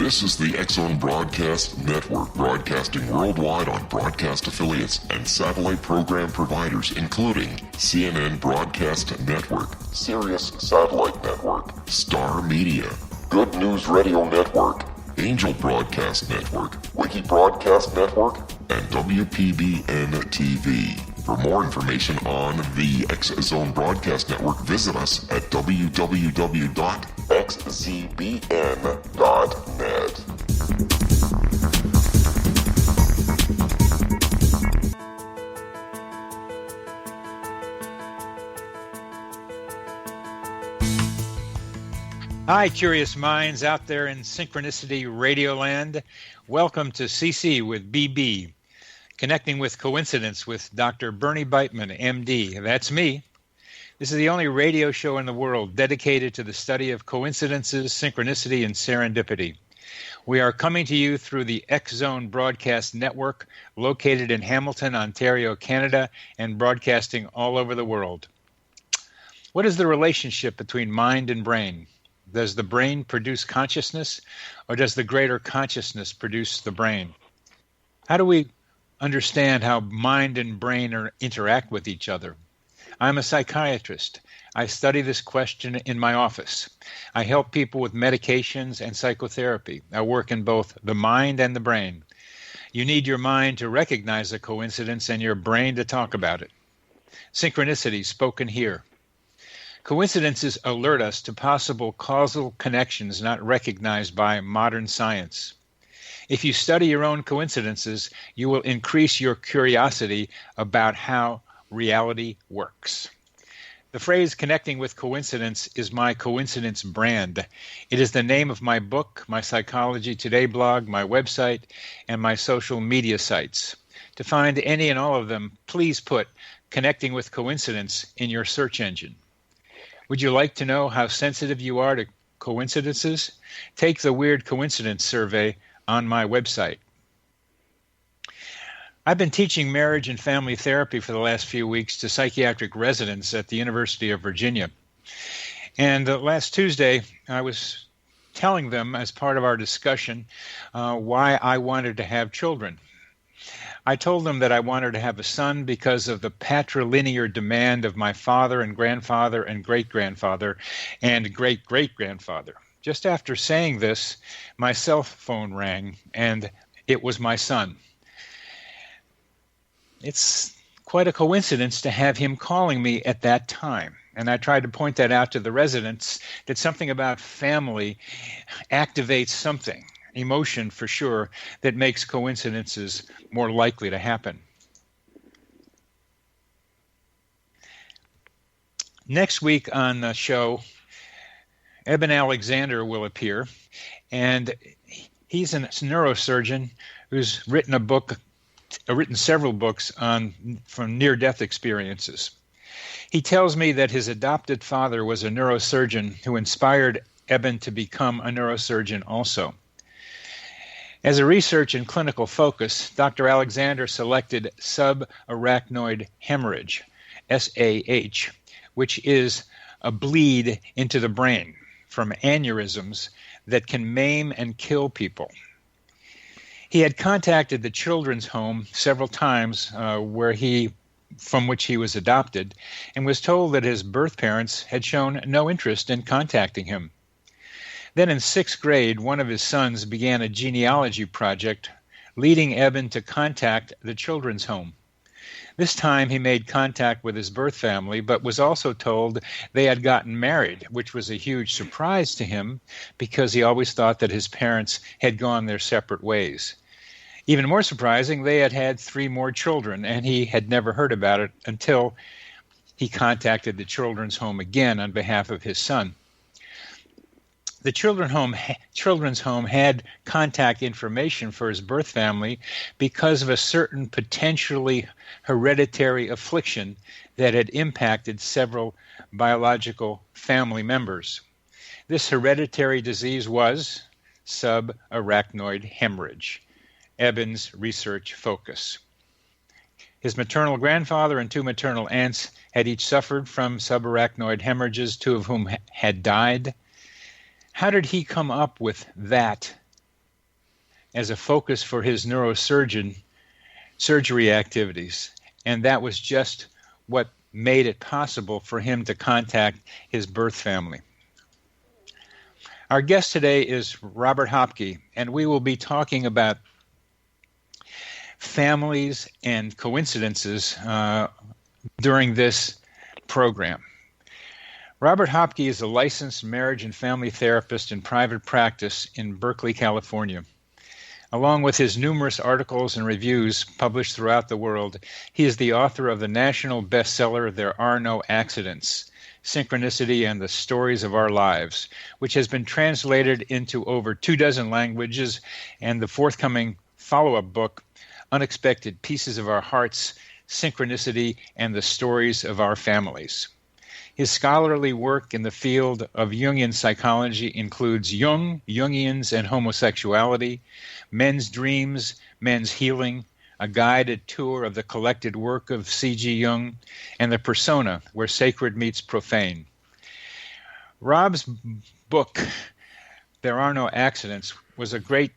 This is the X-Zone Broadcast Network, broadcasting worldwide on broadcast affiliates and satellite program providers, including CNN Broadcast Network, Sirius Satellite Network, Star Media, Good News Radio Network, Angel Broadcast Network, Wiki Broadcast Network, and WPBN TV. For more information on the X-Zone Broadcast Network, visit us at www.xzbn.net. Hi, curious minds out there in Synchronicity Radioland. Welcome to CC with BB, Connecting with Coincidence with Dr. Bernie Beitman, MD. That's me. This is the only radio show in the world dedicated to the study of coincidences, synchronicity, and serendipity. We are coming to you through the X-Zone Broadcast Network, located in Hamilton, Ontario, Canada, and broadcasting all over the world. What is the relationship between mind and brain? Does the brain produce consciousness, or does the greater consciousness produce the brain? How do we understand how mind and brain interact with each other? I'm a psychiatrist. I study this question in my office. I help people with medications and psychotherapy. I work in both the mind and the brain. You need your mind to recognize a coincidence and your brain to talk about it. Synchronicity spoken here. Coincidences alert us to possible causal connections not recognized by modern science. If you study your own coincidences, you will increase your curiosity about how reality works. The phrase connecting with coincidence is my coincidence brand. It is the name of my book, my Psychology Today blog, my website, and my social media sites. To find any and all of them, please put Connecting with Coincidence in your search engine. Would you like to know how sensitive you are to coincidences? Take the Weird Coincidence Survey on my website. I've been teaching marriage and family therapy for the last few weeks to psychiatric residents at the University of Virginia. And last Tuesday, I was telling them, as part of our discussion, why I wanted to have children. I told them that I wanted to have a son because of the patrilinear demand of my father and grandfather and great-grandfather and great-great-grandfather. Just after saying this, my cell phone rang, and it was my son. It's quite a coincidence to have him calling me at that time. And I tried to point that out to the residents, that something about family activates something. Emotion, for sure, that makes coincidences more likely to happen. Next week on the show, Eben Alexander will appear, and he's a neurosurgeon who's written several books from near-death experiences. He tells me that his adopted father was a neurosurgeon who inspired Eben to become a neurosurgeon also. As a research and clinical focus, Dr. Alexander selected subarachnoid hemorrhage, SAH, which is a bleed into the brain from aneurysms that can maim and kill people. He had contacted the children's home several times from which he was adopted, and was told that his birth parents had shown no interest in contacting him. Then in 6th grade, one of his sons began a genealogy project, leading Eben to contact the children's home. This time he made contact with his birth family, but was also told they had gotten married, which was a huge surprise to him because he always thought that his parents had gone their separate ways. Even more surprising, they had had 3 more children, and he had never heard about it until he contacted the children's home again on behalf of his son. The children's home had contact information for his birth family because of a certain potentially hereditary affliction that had impacted several biological family members. This hereditary disease was subarachnoid hemorrhage, Eben's research focus. His maternal grandfather and 2 maternal aunts had each suffered from subarachnoid hemorrhages, 2 of whom had died. How did he come up with that as a focus for his surgery activities. And that was just what made it possible for him to contact his birth family. Our guest today is Robert Hopcke, and we will be talking about families and coincidences during this program. Robert Hopcke is a licensed marriage and family therapist in private practice in Berkeley, California. Along with his numerous articles and reviews published throughout the world, he is the author of the national bestseller, There Are No Accidents, Synchronicity and the Stories of Our Lives, which has been translated into over 24 languages, and the forthcoming follow-up book, Unexpected Pieces of Our Hearts, Synchronicity and the Stories of Our Families. His scholarly work in the field of Jungian psychology includes Jung, Jungians and Homosexuality, Men's Dreams, Men's Healing, a guided tour of the collected work of C.G. Jung, and The Persona, Where Sacred Meets Profane. Rob's book, There Are No Accidents, was a great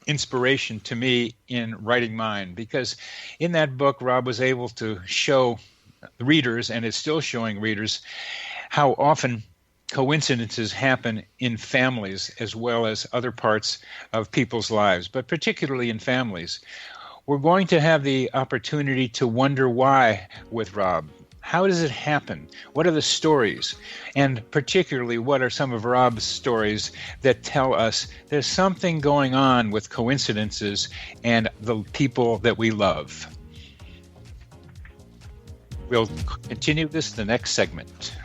inspiration to me in writing mine, because in that book, Rob was able to show readers, and is still showing readers, how often coincidences happen in families as well as other parts of people's lives, but particularly in families. We're going to have the opportunity to wonder why with Rob. How does it happen? What are the stories? And particularly, what are some of Rob's stories that tell us there's something going on with coincidences and the people that we love? We'll continue this in the next segment.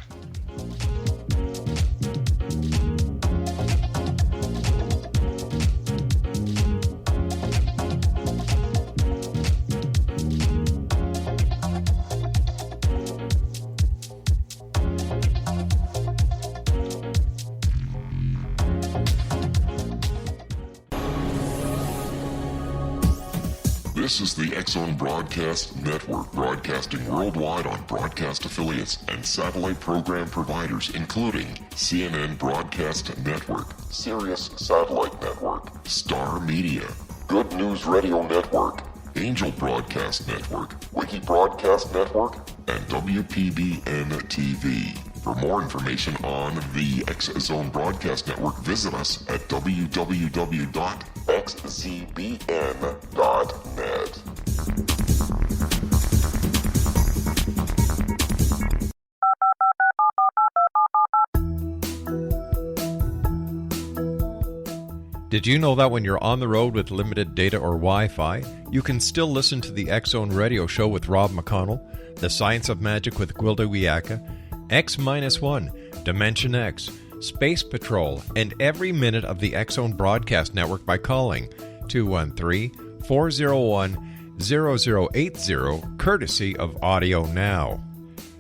This is the X-Zone Broadcast Network, broadcasting worldwide on broadcast affiliates and satellite program providers, including CNN Broadcast Network, Sirius Satellite Network, Star Media, Good News Radio Network, Angel Broadcast Network, Wiki Broadcast Network, and WPBN TV. For more information on the X-Zone Broadcast Network, visit us at www.xzbn.net. Did you know that when you're on the road with limited data or Wi-Fi, you can still listen to the X-Zone Radio Show with Rob McConnell, The Science of Magic with Gwilda Wiyaka, X-1, Dimension X, Space Patrol, and every minute of the X-Zone Broadcast Network by calling 213-401-0080, courtesy of Audio Now.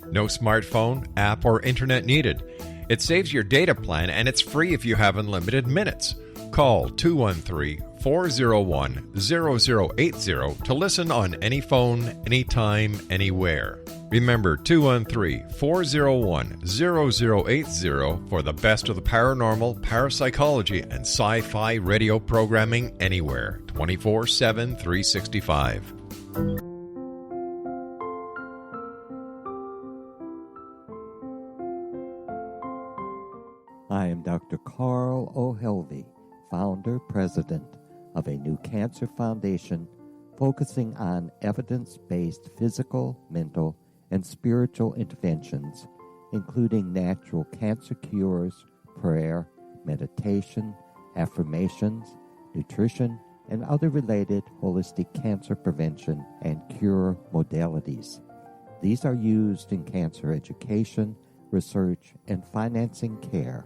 No smartphone, app, or internet needed. It saves your data plan, and it's free if you have unlimited minutes. Call 213-401-0080 to listen on any phone, anytime, anywhere. Remember 213-401-0080 for the best of the paranormal, parapsychology, and sci-fi radio programming anywhere, 24/7, 365. I am Dr. Carl O'Helvey, founder, president of a new cancer foundation focusing on evidence-based physical, mental, and spiritual interventions, including natural cancer cures, prayer, meditation, affirmations, nutrition, and other related holistic cancer prevention and cure modalities. These are used in cancer education, research, and financing care.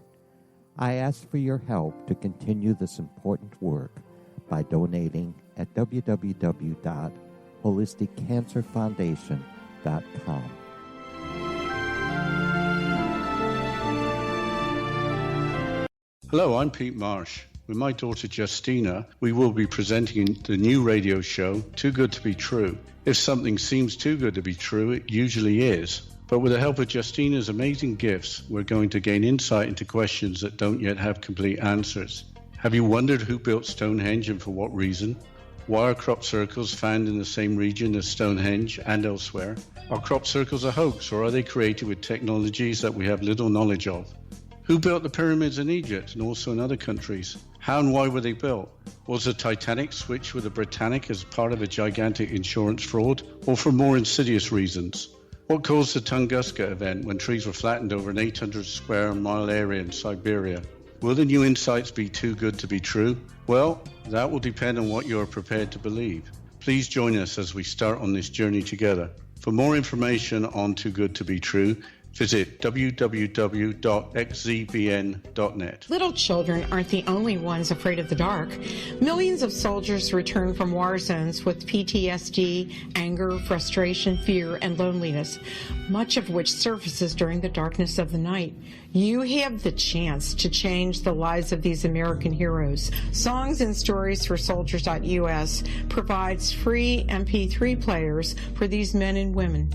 I ask for your help to continue this important work by donating at www.holisticcancerfoundation.com. Hello, I'm Pete Marsh. With my daughter Justina, we will be presenting the new radio show, Too Good to Be True. If something seems too good to be true, it usually is. But with the help of Justina's amazing gifts, we're going to gain insight into questions that don't yet have complete answers. Have you wondered who built Stonehenge and for what reason? Why are crop circles found in the same region as Stonehenge and elsewhere? Are crop circles a hoax, or are they created with technologies that we have little knowledge of? Who built the pyramids in Egypt and also in other countries? How and why were they built? Was the Titanic switched with the Britannic as part of a gigantic insurance fraud, or for more insidious reasons? What caused the Tunguska event when trees were flattened over an 800 square mile area in Siberia? Will the new insights be too good to be true? Well, that will depend on what you are prepared to believe. Please join us as we start on this journey together. For more information on Too Good to Be True, visit www.xzbn.net. Little children aren't the only ones afraid of the dark. Millions of soldiers return from war zones with PTSD, anger, frustration, fear, and loneliness, much of which surfaces during the darkness of the night. You have the chance to change the lives of these American heroes. Songs and Stories for Soldiers.us provides free MP3 players for these men and women.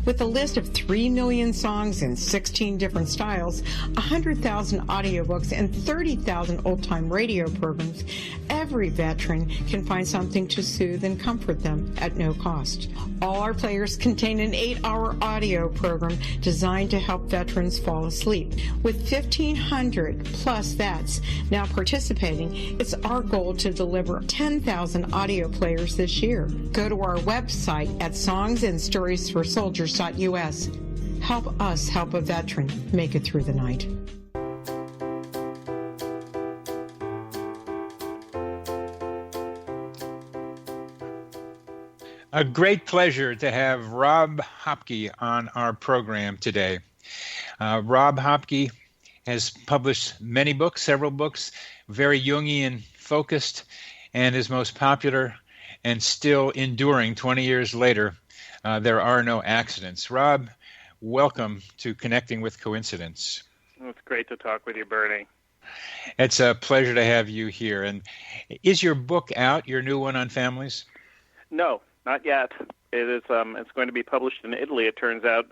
With a list of 3 million songs in 16 different styles, 100,000 audiobooks, and 30,000 old-time radio programs, every veteran can find something to soothe and comfort them at no cost. All our players contain an 8-hour audio program designed to help veterans fall asleep. With 1,500 plus vets now participating, it's our goal to deliver 10,000 audio players this year. Go to our website at songsandstoriesforsoldiers.us. Help us help a veteran make it through the night. A great pleasure to have Rob Hopcke on our program today. Rob Hopcke has published many books, several books, very Jungian focused, and his most popular and still enduring 20 years later, There Are No Accidents. Rob, welcome to Connecting with Coincidence. It's great to talk with you, Bernie. It's a pleasure to have you here. And is your book out, your new one on families? No, not yet. It is. It's going to be published in Italy, it turns out,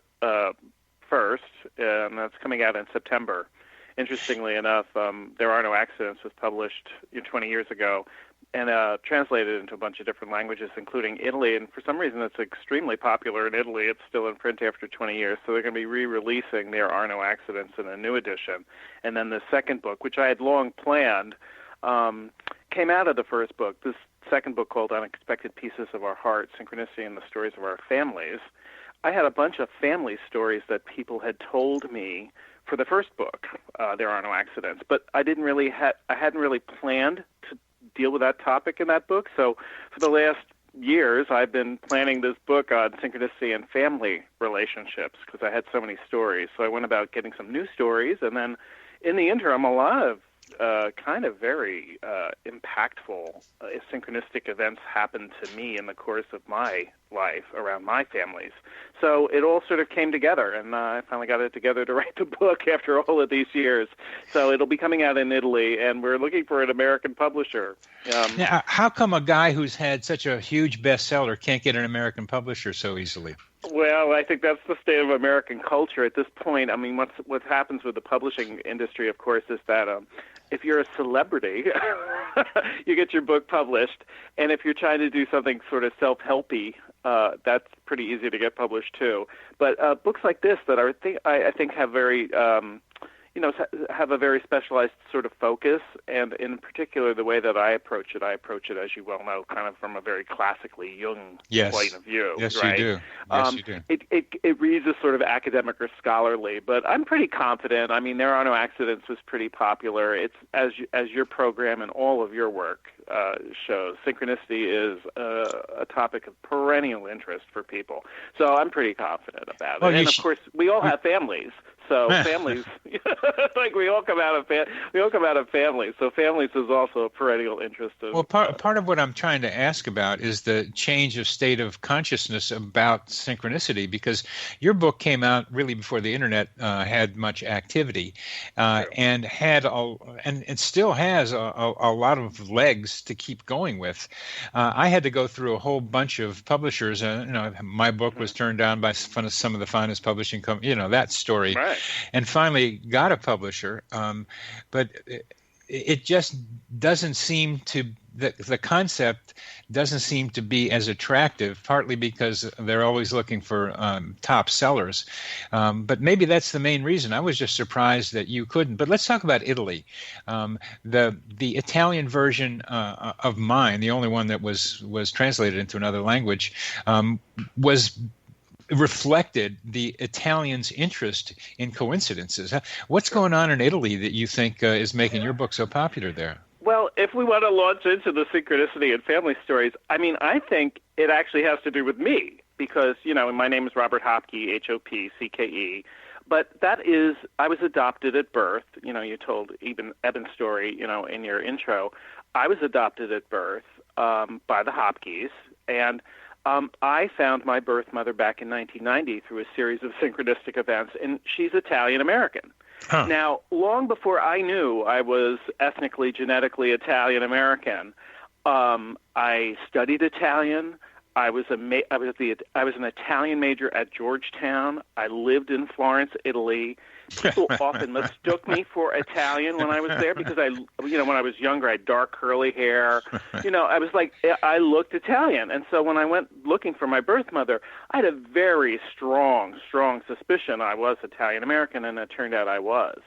first, and that's coming out in September. Interestingly enough, There Are No Accidents was published 20 years ago and translated into a bunch of different languages, including Italy. And for some reason, it's extremely popular in Italy. It's still in print after 20 years. So they're going to be re-releasing There Are No Accidents in a new edition. And then the second book, which I had long planned, came out of the first book. This second book, called Unexpected Pieces of Our Heart, Synchronicity and the Stories of Our Families, I had a bunch of family stories that people had told me for the first book, There Are No Accidents. But I hadn't really planned to deal with that topic in that book. So for the last years, I've been planning this book on synchronicity and family relationships because I had so many stories. So I went about getting some new stories, and then in the interim, a lot of kind of very impactful synchronistic events happened to me in the course of my life around my families. So it all sort of came together, and I finally got it together to write the book after all of these years. So it'll be coming out in Italy, and we're looking for an American publisher. Now, how come a guy who's had such a huge bestseller can't get an American publisher so easily? Well, I think that's the state of American culture at this point. I mean, what happens with the publishing industry, of course, is that if you're a celebrity, you get your book published, and if you're trying to do something sort of self-helpy, that's pretty easy to get published too. But books like this that I think have very have a very specialized sort of focus, and in particular, the way that I approach it, as you well know, kind of from a very classically Jung point of view. Yes, right? you do. Yes, you do. It reads as sort of academic or scholarly, but I'm pretty confident. I mean, There Are No Accidents was pretty popular. It's as your program and all of your work shows, synchronicity is a topic of perennial interest for people. So I'm pretty confident about it. And of course, we all have families. So families, like we all come out of families. So families is also a perennial interest. Part of what I'm trying to ask about is the change of state of consciousness about synchronicity, because your book came out really before the internet had much activity, and and still has a lot of legs to keep going with. I had to go through a whole bunch of publishers. My book was turned down by some of the finest publishing companies. That story. Right. And finally got a publisher, but it just doesn't seem to, the concept doesn't seem to be as attractive, partly because they're always looking for top sellers. But maybe that's the main reason. I was just surprised that you couldn't. But let's talk about Italy. The Italian version of mine, the only one that was translated into another language, was reflected the Italians' interest in coincidences. What's going on in Italy that you think is making your book so popular there? Well, if we want to launch into the synchronicity and family stories, I mean, I think it actually has to do with me because, my name is Robert Hopcke, Hopcke, but I was adopted at birth. You told Eben's story, in your intro. I was adopted at birth by the Hopkes, and I found my birth mother back in 1990 through a series of synchronistic events, and she's Italian-American. Huh. Now, long before I knew I was ethnically, genetically Italian-American, I studied Italian. I was an Italian major at Georgetown. I lived in Florence, Italy. People often mistook me for Italian when I was there because when I was younger, I had dark curly hair. I was like, I looked Italian. And so when I went looking for my birth mother, I had a very strong suspicion I was Italian-American, and it turned out I was.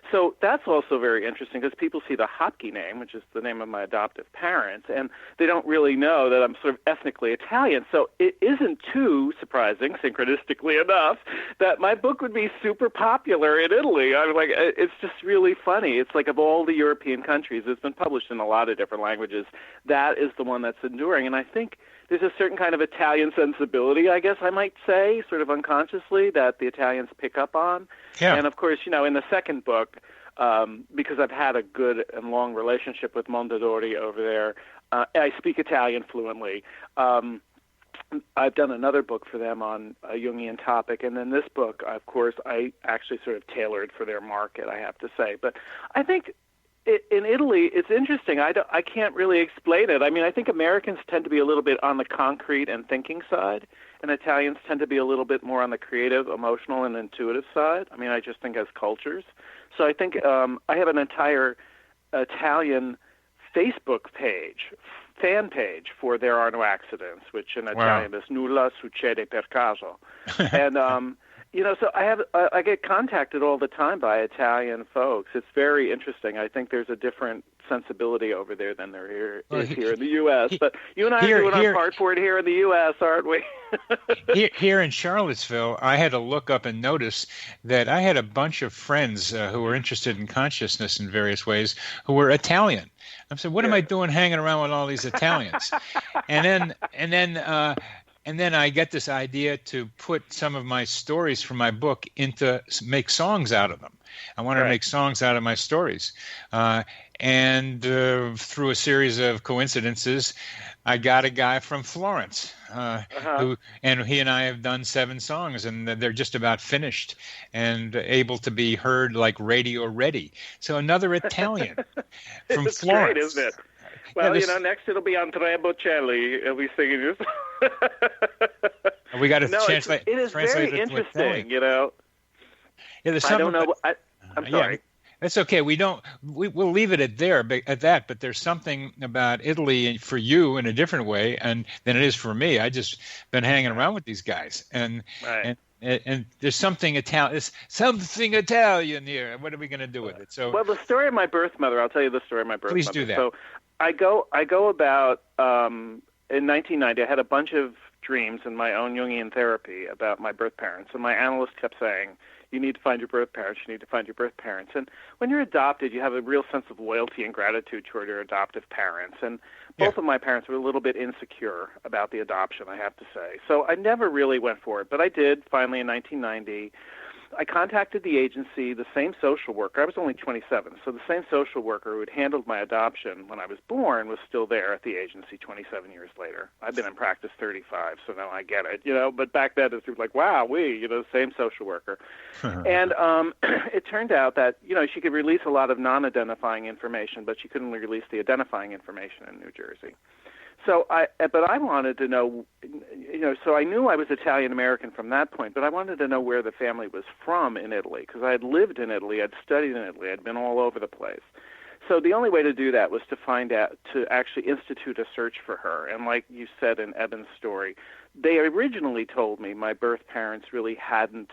So that's also very interesting because people see the Hopcke name, which is the name of my adoptive parents, and they don't really know that I'm sort of ethnically Italian. So it isn't too surprising, synchronistically enough, that my book would be super popular in Italy. I'm like, it's just really funny. It's like of all the European countries, it's been published in a lot of different languages. That is the one that's enduring, and I think there's a certain kind of Italian sensibility, I guess I might say, sort of unconsciously, that the Italians pick up on. Yeah. And, of course, in the second book, because I've had a good and long relationship with Mondadori over there, I speak Italian fluently. I've done another book for them on a Jungian topic, and then this book, of course, I actually sort of tailored for their market, I have to say. But I think in Italy, it's interesting. I can't really explain it. I mean, I think Americans tend to be a little bit on the concrete and thinking side, and Italians tend to be a little bit more on the creative, emotional, and intuitive side. I mean, I just think as cultures. So I think I have an entire Italian Facebook fan page for There Are No Accidents, which in Italian is Nulla succede per caso. And so I get contacted all the time by Italian folks. It's very interesting. I think there's a different sensibility over there than there is here in the U.S. But you and I are doing our part for it here in the U.S., aren't we? Here in Charlottesville, I had to look up and notice that I had a bunch of friends who were interested in consciousness in various ways who were Italian. I said, what am I doing hanging around with all these Italians? And then I get this idea to put some of my stories from my book make songs out of them. I wanted to make songs out of my stories. And through a series of coincidences, I got a guy from Florence and he and I have done 7 songs, and they're just about finished and able to be heard like radio ready. So another Italian from it's Florence. Great, isn't it? Well, next it'll be Andrea Bocelli. He'll be singing this. We got to translate. It is very interesting, Yeah, there's something. I don't know. I'm sorry. Yeah, it's okay. We'll leave it at that. But there's something about Italy for you in a different way, than it is for me. I just been hanging around with these guys, and there's something Italian. There's something Italian here. What are we going to do with it? So, well, the story of my birth mother. I'll tell you the story of my birth mother. Please do that. So, I go about in 1990. I had a bunch of dreams in my own Jungian therapy about my birth parents, and my analyst kept saying, you need to find your birth parents, you need to find your birth parents. And when you're adopted, you have a real sense of loyalty and gratitude toward your adoptive parents. And both of my parents were a little bit insecure about the adoption, I have to say. So I never really went for it, but I did finally in 1990. I contacted the agency, the same social worker. I was only 27, so the same social worker who had handled my adoption when I was born was still there at the agency 27 years later. I've been in practice 35, so now I get it, But back then it was like, wow, same social worker. And it turned out that, she could release a lot of non-identifying information, but she couldn't release the identifying information in New Jersey. So but I wanted to know, so I knew I was Italian-American from that point, but I wanted to know where the family was from in Italy, because I had lived in Italy, I'd studied in Italy, I'd been all over the place. So the only way to do that was to actually institute a search for her. And like you said in Eben's story, they originally told me my birth parents really hadn't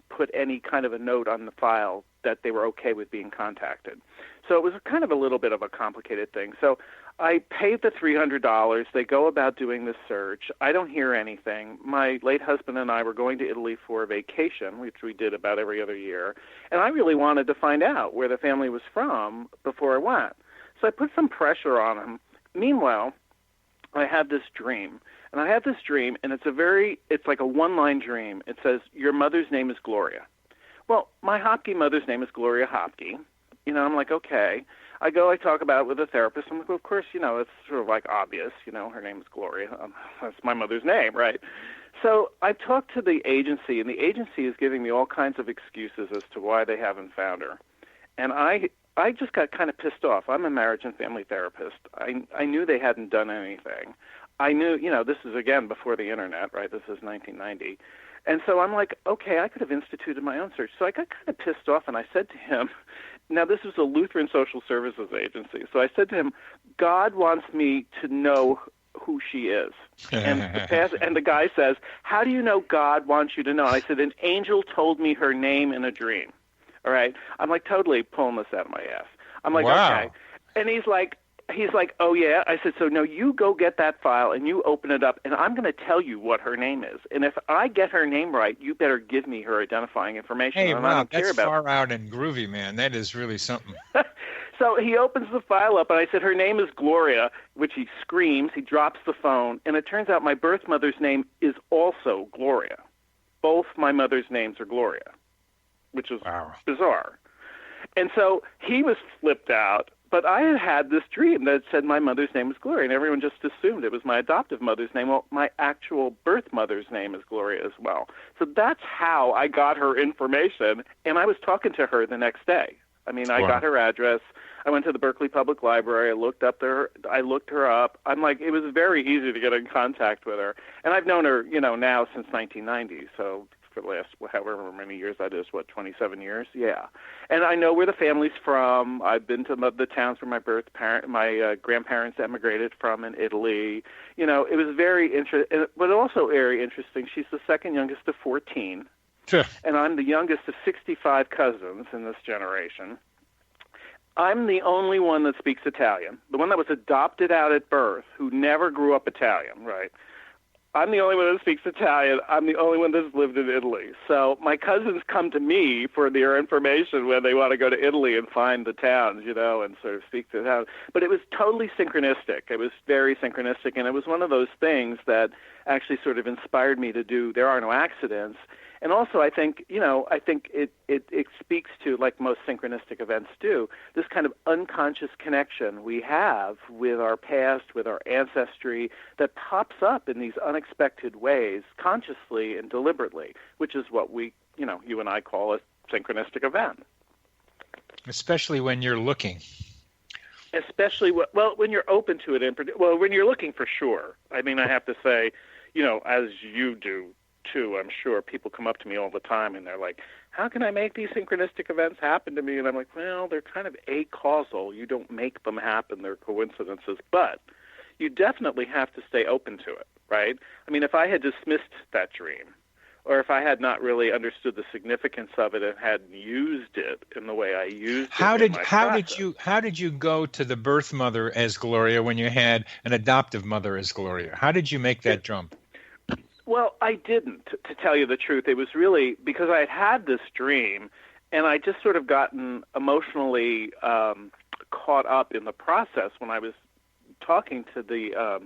put any kind of a note on the file that they were okay with being contacted. So it was kind of a little bit of a complicated thing. So I paid the $300. They go about doing the search. I don't hear anything. My late husband and I were going to Italy for a vacation, which we did about every other year. And I really wanted to find out where the family was from before I went. So I put some pressure on them. Meanwhile, I had this dream. And I had this dream, and it's like a one-line dream. It says, your mother's name is Gloria. Well, my Hopcke mother's name is Gloria Hopcke. I'm like, okay. I talk about it with a therapist. I'm like, well, of course, it's sort of like obvious, her name is Gloria. That's my mother's name, right? So I talked to the agency, and the agency is giving me all kinds of excuses as to why they haven't found her. And I just got kind of pissed off. I'm a marriage and family therapist. I knew they hadn't done anything. I knew, this is, again, before the Internet, right? This is 1990. And so I'm like, okay, I could have instituted my own search. So I got kind of pissed off, and I said to him, now this was a Lutheran social services agency. So I said to him, God wants me to know who she is. And the guy says, how do you know God wants you to know? And I said, an angel told me her name in a dream. All right? I'm like totally pulling this out of my ass. I'm like, wow. Okay. And he's like, oh, yeah? I said, so no, you go get that file and you open it up, and I'm going to tell you what her name is. And if I get her name right, you better give me her identifying information. Hey, and wow, that's far out and groovy, man. That is really something. So he opens the file up, and I said, her name is Gloria, which he screams. He drops the phone, and it turns out my birth mother's name is also Gloria. Both my mother's names are Gloria, which is bizarre. And so he was flipped out. But I had this dream that said my mother's name was Gloria, and everyone just assumed it was my adoptive mother's name. Well, my actual birth mother's name is Gloria as well. So that's how I got her information, and I was talking to her the next day. I mean, I got her address. I went to the Berkeley Public Library. I looked her up. I'm like, it was very easy to get in contact with her. And I've known her, now since 1990, so for the last however many years that is, 27 years? Yeah. And I know where the family's from. I've been to the towns where my grandparents emigrated from in Italy. It was very interesting, but also very interesting. She's the second youngest of 14. Sure. And I'm the youngest of 65 cousins in this generation. I'm the only one that speaks Italian, the one that was adopted out at birth, who never grew up Italian, right? I'm the only one that speaks Italian. I'm the only one that's lived in Italy. So my cousins come to me for their information when they want to go to Italy and find the towns, and sort of speak to the towns. But it was totally synchronistic. It was very synchronistic, and it was one of those things that actually sort of inspired me to do There Are No Accidents. And also, I think it speaks to, like most synchronistic events do, this kind of unconscious connection we have with our past, with our ancestry, that pops up in these unexpected ways, consciously and deliberately, which is what we, you and I call a synchronistic event. Especially when you're looking. Especially, when you're open to it. When you're looking, for sure. I mean, I have to say, as you do, too, I'm sure people come up to me all the time and they're like, how can I make these synchronistic events happen to me? And I'm like, well, they're kind of acausal. You don't make them happen. They're coincidences. But you definitely have to stay open to it, right? I mean, if I had dismissed that dream, or if I had not really understood the significance of it and hadn't used it in the way I used it, how did you go to the birth mother as Gloria when you had an adoptive mother as Gloria? How did you make that jump? Well, I didn't, to tell you the truth. It was really because I had this dream, and I just sort of gotten emotionally caught up in the process when I was talking to the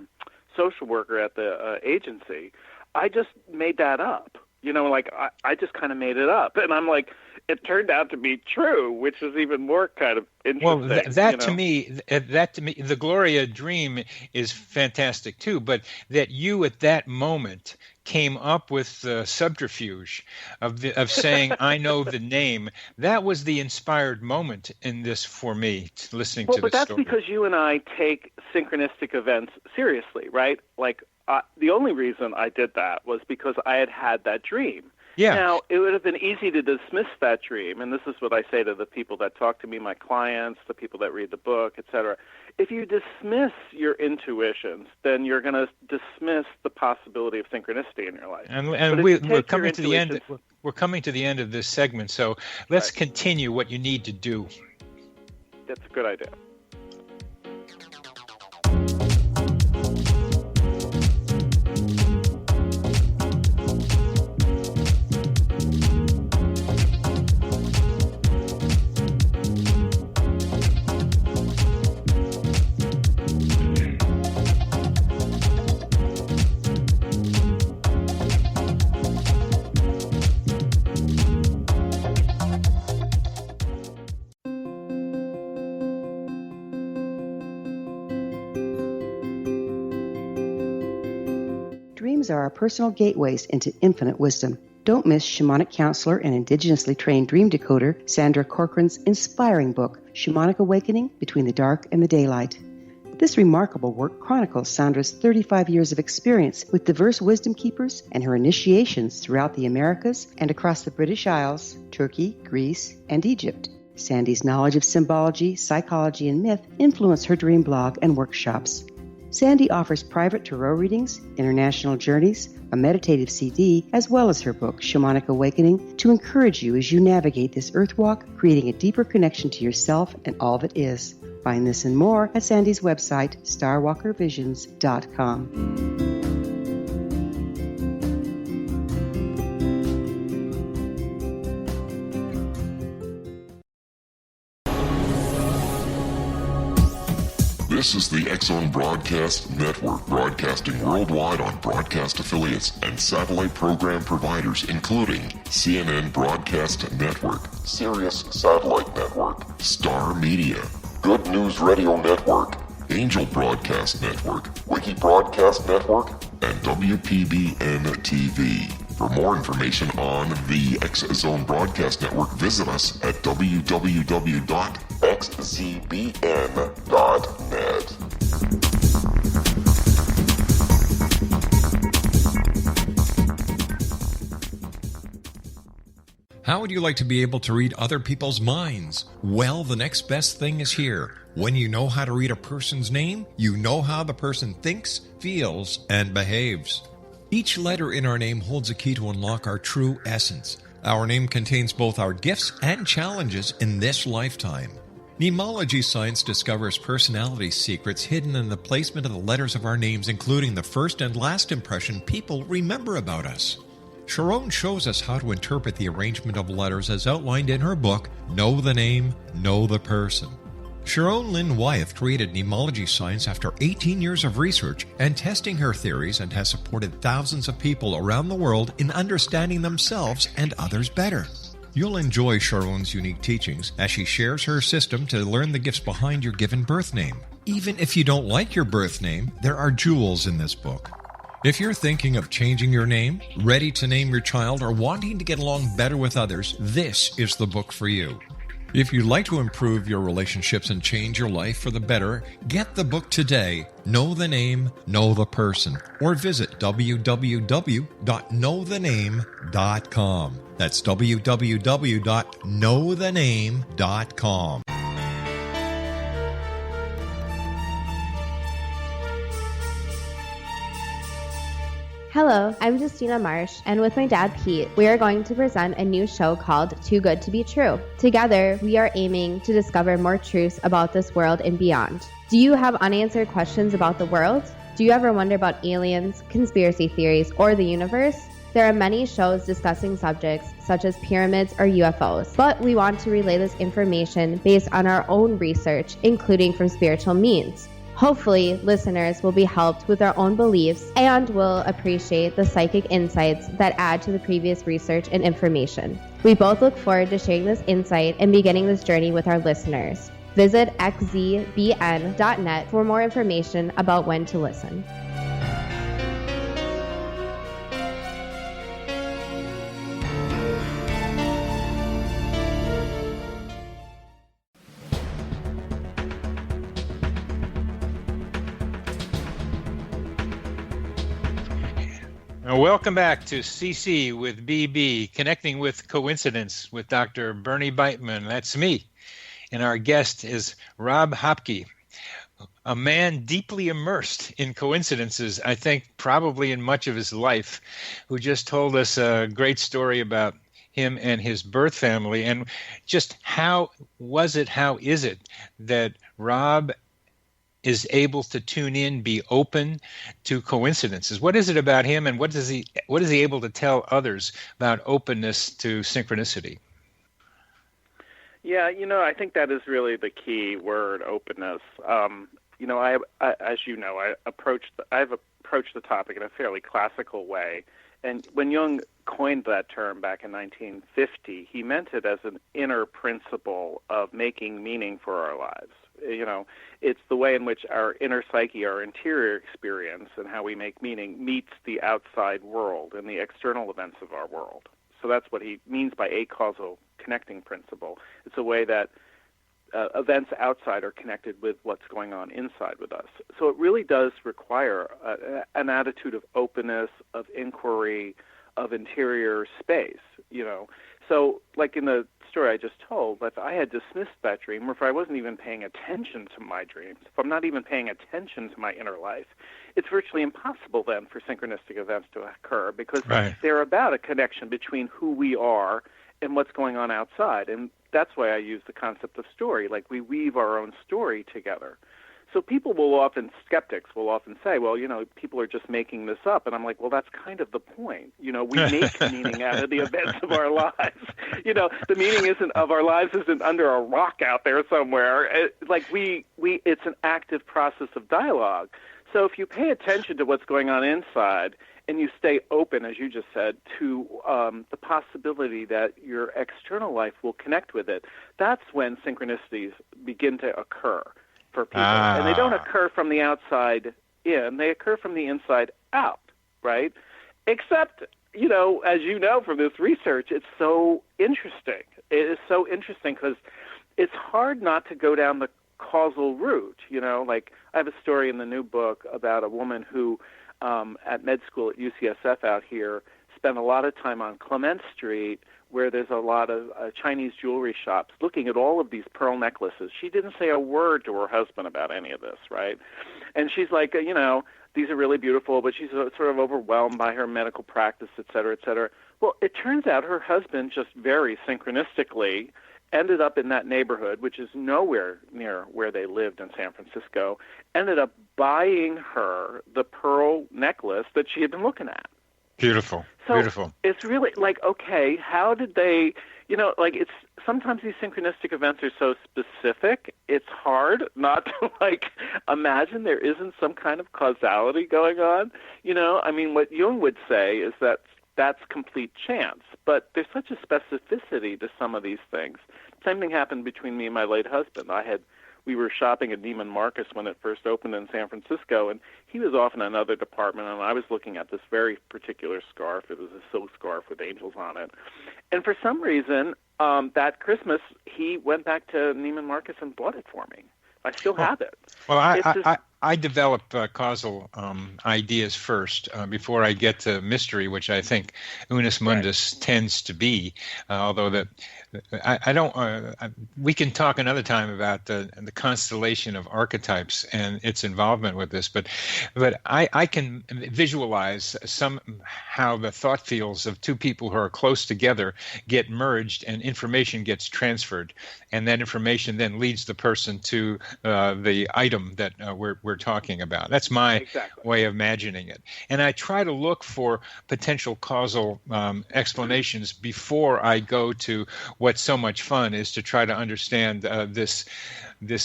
social worker at the agency. I just made that up. I just kind of made it up. And I'm like, it turned out to be true, which is even more kind of interesting. Well, that to me, the Gloria dream is fantastic too. But that you at that moment came up with the subterfuge of saying, "I know the name." That was the inspired moment in this for me, listening to this story. Well, but that's because you and I take synchronistic events seriously, right? Like the only reason I did that was because I had that dream. Yeah. Now, it would have been easy to dismiss that dream, and this is what I say to the people that talk to me, my clients, the people that read the book, etc. If you dismiss your intuitions, then you're going to dismiss the possibility of synchronicity in your life. And we're coming to the end. We're coming to the end of this segment, so let's continue what you need to do. That's a good idea. Dreams are our personal gateways into infinite wisdom. Don't miss shamanic counselor and indigenously trained dream decoder Sandra Corcoran's inspiring book, Shamanic Awakening Between the Dark and the Daylight. This remarkable work chronicles Sandra's 35 years of experience with diverse wisdom keepers and her initiations throughout the Americas and across the British Isles, Turkey, Greece, and Egypt. Sandy's knowledge of symbology, psychology, and myth influence her dream blog and workshops. Sandy offers private tarot readings, international journeys, a meditative CD, as well as her book, Shamanic Awakening, to encourage you as you navigate this earth walk, creating a deeper connection to yourself and all that is. Find this and more at Sandy's website, starwalkervisions.com. This is the X-Zone Broadcast Network, broadcasting worldwide on broadcast affiliates and satellite program providers, including CNN Broadcast Network, Sirius Satellite Network, Star Media, Good News Radio Network, Angel Broadcast Network, Wiki Broadcast Network, and WPBN TV. For more information on the X-Zone Broadcast Network, visit us at www.xzbn.net. How would you like to be able to read other people's minds? Well, the next best thing is here. When you know how to read a person's name, you know how the person thinks, feels, and behaves. Each letter in our name holds a key to unlock our true essence. Our name contains both our gifts and challenges in this lifetime. Mnemology science discovers personality secrets hidden in the placement of the letters of our names, including the first and last impression people remember about us. Sharon shows us how to interpret the arrangement of letters as outlined in her book, Know the Name, Know the Person. Sharon Lynn Wyeth created mnemology science after 18 years of research and testing her theories, and has supported thousands of people around the world in understanding themselves and others better. You'll enjoy Sharon's unique teachings as she shares her system to learn the gifts behind your given birth name. Even if you don't like your birth name, there are jewels in this book. If you're thinking of changing your name, ready to name your child, or wanting to get along better with others, this is the book for you. If you'd like to improve your relationships and change your life for the better, get the book today, Know the Name, Know the Person, or visit www.knowthename.com. That's www.knowthename.com. Hello, I'm Justina Marsh, and with my dad Pete, we are going to present a new show called Too Good to Be True. Together, we are aiming to discover more truths about this world and beyond. Do you have unanswered questions about the world? Do you ever wonder about aliens, conspiracy theories, or the universe? There are many shows discussing subjects such as pyramids or UFOs, but we want to relay this information based on our own research, including from spiritual means. Hopefully, listeners will be helped with their own beliefs and will appreciate the psychic insights that add to the previous research and information. We both look forward to sharing this insight and beginning this journey with our listeners. Visit xzbn.net for more information about when to listen. Welcome back to CC with BB, Connecting with Coincidence with Dr. Bernie Beitman. That's me. And our guest is Rob Hopcke, a man deeply immersed in coincidences, I think probably in much of his life, who just told us a great story about him and his birth family. And just how is it that Rob is able to tune in, be open to coincidences? What is it about him, and what is he able to tell others about openness to synchronicity? Yeah, I think that is really the key word, openness. I've approached the topic in a fairly classical way. And when Jung coined that term back in 1950, he meant it as an inner principle of making meaning for our lives. It's the way in which our inner psyche, our interior experience, and how we make meaning meets the outside world and the external events of our world. So that's what he means by a causal connecting principle. It's a way that events outside are connected with what's going on inside with us. So it really does require an attitude of openness, of inquiry, of interior space, So like in the story I just told, if I had dismissed that dream, or if I wasn't even paying attention to my dreams, if I'm not even paying attention to my inner life, it's virtually impossible then for synchronistic events to occur, because they're about a connection between who we are and what's going on outside. And that's why I use the concept of story, like we weave our own story together. So skeptics will often say, well, people are just making this up. And I'm like, well, that's kind of the point. We make meaning out of the events of our lives. The meaning of our lives isn't under a rock out there somewhere. It's an active process of dialogue. So if you pay attention to what's going on inside and you stay open, as you just said, to the possibility that your external life will connect with it, that's when synchronicities begin to occur for people. And they don't occur from the outside in, they occur from the inside out, right? Except, as you know from this research, it's so interesting. It is so interesting because it's hard not to go down the causal route. I have a story in the new book about a woman who, at med school at UCSF out here, spent a lot of time on Clement Street, where there's a lot of Chinese jewelry shops, looking at all of these pearl necklaces. She didn't say a word to her husband about any of this, right? And she's like, these are really beautiful, but she's sort of overwhelmed by her medical practice, et cetera, et cetera. Well, it turns out her husband just very synchronistically ended up in that neighborhood, which is nowhere near where they lived in San Francisco, ended up buying her the pearl necklace that she had been looking at. Beautiful. So Beautiful. It's really like, okay, how did they, it's sometimes these synchronistic events are so specific, it's hard not to imagine there isn't some kind of causality going on. What Jung would say is that that's complete chance, but there's such a specificity to some of these things. Same thing happened between me and my late husband. We were shopping at Neiman Marcus when it first opened in San Francisco, and he was off in another department, and I was looking at this very particular scarf. It was a silk scarf with angels on it. And for some reason, that Christmas, he went back to Neiman Marcus and bought it for me. I still have it. Well, I develop causal ideas first before I get to mystery, which I think Unus Mundus tends to be, although that I don't. We can talk another time about the constellation of archetypes and its involvement with this, but I can visualize somehow the thought fields of two people who are close together get merged and information gets transferred, and that information then leads the person to the item that we're talking about. That's my way of imagining it, and I try to look for potential causal explanations before I go to what's so much fun is to try to understand this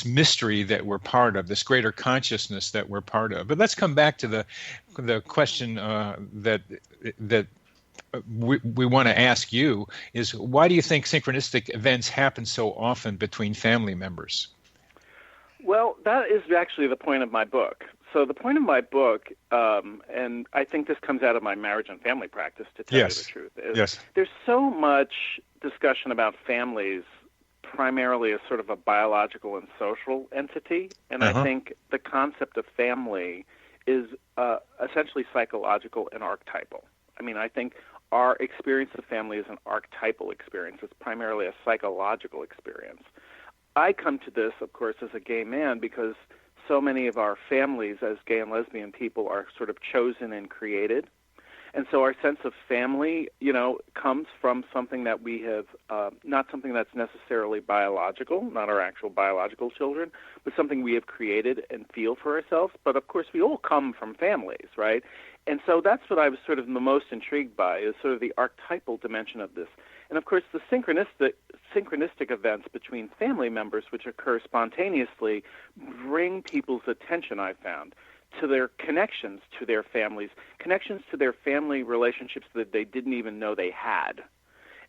mystery that we're part of, this greater consciousness that we're part of. But let's come back to the question that we want to ask you is, why do you think synchronistic events happen so often between family members? Well, that is actually the point of my book. So the point of my book, and I think this comes out of my marriage and family practice, to tell you the truth, is there's so much discussion about families primarily as sort of a biological and social entity, and I think the concept of family is essentially psychological and archetypal. I mean, I think our experience of family is an archetypal experience. It's primarily a psychological experience. I come to this, of course, as a gay man because so many of our families as gay and lesbian people are sort of chosen and created. And so our sense of family, comes from something that we have, not something that's necessarily biological, not our actual biological children, but something we have created and feel for ourselves. But of course, we all come from families, right? And so that's what I was sort of the most intrigued by, is sort of the archetypal dimension of this. And of course, the synchronistic events between family members, which occur spontaneously, bring people's attention, I found, to their connections to their families, connections to their family relationships that they didn't even know they had.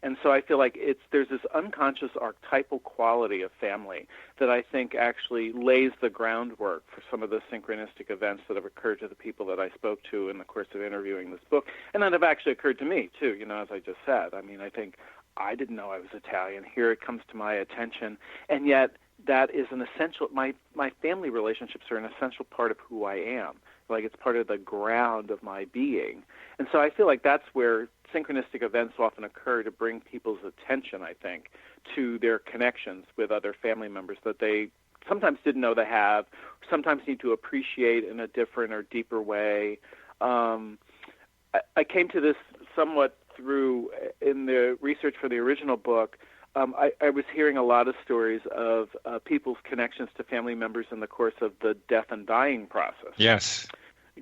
And so I feel like there's this unconscious archetypal quality of family that I think actually lays the groundwork for some of the synchronistic events that have occurred to the people that I spoke to in the course of interviewing this book, and that have actually occurred to me too, as I just said. I mean, I think I didn't know I was Italian. Here it comes to my attention, and yet that is an essential, my family relationships are an essential part of who I am. Like it's part of the ground of my being. And so I feel like that's where synchronistic events often occur to bring people's attention, I think, to their connections with other family members that they sometimes didn't know they have, sometimes need to appreciate in a different or deeper way. I came to this somewhat through, in the research for the original book, I was hearing a lot of stories of people's connections to family members in the course of the death and dying process. Yes.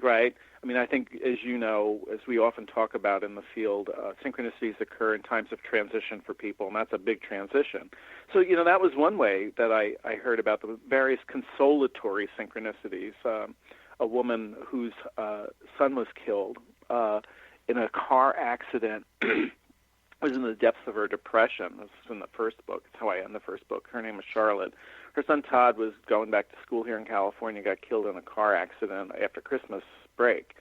Right? I mean, I think, as you know, as we often talk about in the field, synchronicities occur in times of transition for people, and that's a big transition. So, that was one way that I heard about the various consolatory synchronicities. A woman whose son was killed in a car accident was in the depths of her depression. This is in the first book. That's how I end the first book. Her name was Charlotte. Her son Todd was going back to school here in California, got killed in a car accident after Christmas break.